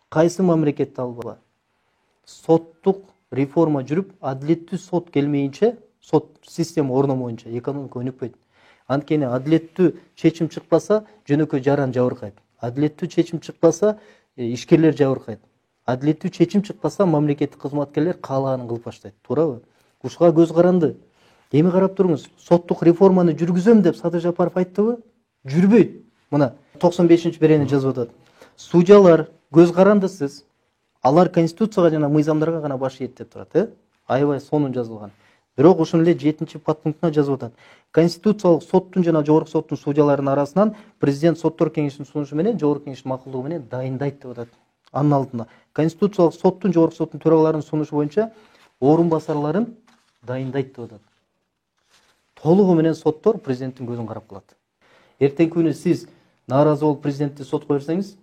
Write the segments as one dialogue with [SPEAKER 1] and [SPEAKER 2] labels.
[SPEAKER 1] Кайсы мамлекетте алба? Соттук реформа жүрүп, адилеттүү сот келмейинче, сот система орномоюнча экономика өнүкпөйт. Анткени адилеттүү чечим чыкпаса, жөнөкөй жаран жабыркайт. Адилеттүү чечим чыкпаса, ишкерлер жабыркайт. Адилеттүү чечим чыкпаса, мамлекеттик кызматкерлер каалаганын кылып баштайт. Туурабы? Ушуга көз каранды. Эми карап туруңуз, соттук реформаны жүргүзөм деп Садыр Жапаров айттыбы? Жүрбөйт. Мына 95-берени жазып атат. Судьялар көз карандысыз. Алар конституцияга жана мыйзамдарга гана баш ийет деп турат, аябай сонун жазылган. Бирок ошол эле 7-подпунктуна жазып атат. Конституциялык соттун жана жогорку соттун судьяларынын арасынан президент соттор кеңешинин сунушу менен жогорку кеңештин макулдугу менен дайындайт деп атат. Анын алдына конституциялык соттун жогорку соттун төрагаларынын сунушу боюнча орун басарларын дайындайт деп атат. Толугу менен соттор президенттин көзүн карап калат. Эртеңки күнү сиз нааразы болуп президентти сотко берсеңиз,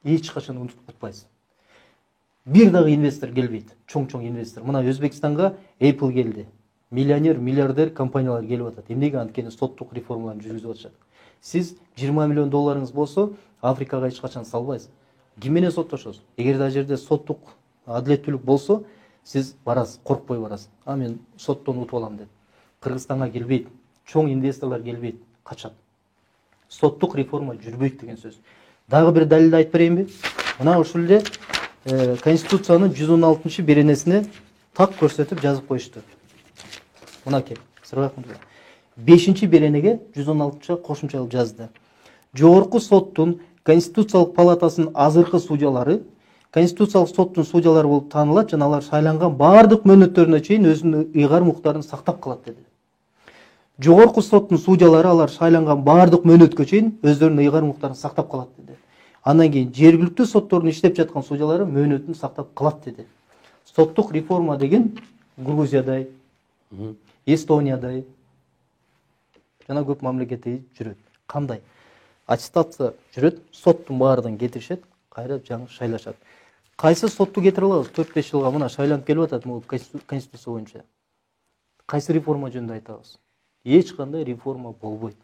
[SPEAKER 1] эч качан утпайсыз. Бир дагы инвестор келбейт, чоң инвестор. Мына Өзбекстанга Apple келди. Миллионер, миллиардер компаниялар келип атат. Эмнеге? Анткени соттук реформаларды жүргүзүп атышат. Сиз 20 миллион долларыңыз болсо, Африкага эч качан салбайсыз. Ким менен соттошосуз? Эгер да жерде соттук адилеттүүлүк болсо, сиз барасыз, коркпой барасыз. Мен соттон утуп алам деп. Кыргызстанга келбейт, чоң инвесторлор келбейт, качат. Соттук реформа жүрбөйт деген сөз. Дагы бир далилди айтып берейинби? Мына ушул эле Конституциянын 116-беренесине так көрсөтүп жазып коюшту. Мынакей, сырбайкым. 5-беренеге 116-ча кошумча кылып жазды. Жогорку соттун Конституциялык палатасынын азыркы судьялары Конституциялык соттун судьялары болуп таанылат жана алар шайланган бардык мөөнөттөрүнө чейин өзүнүн ыйгар муктарын сактап калат деди. Жогорку соттун судьялары алар шайланган бардык мөөнөткө чейин өздөрүнүн ыйгар муктарын сактап калат деди. Андан кийин жергиликтүү соттордун иштеп жаткан судьялары мөөнөтүн сактап калат деди. Соттук реформа деген Грузиядай, Эстониядай жана көп мамлекетте жүрөт. Кандай? Аттестация жүрөт, соттун баарынан кетиришет, кайра жаңы шайлашат. Кайсы сотту кетире алабыз? 4-5 жылга мына шайланып келип атат могу конституция боюнча. Кайсы реформа жөнүндө айтабыз? Эч кандай реформа болбойт.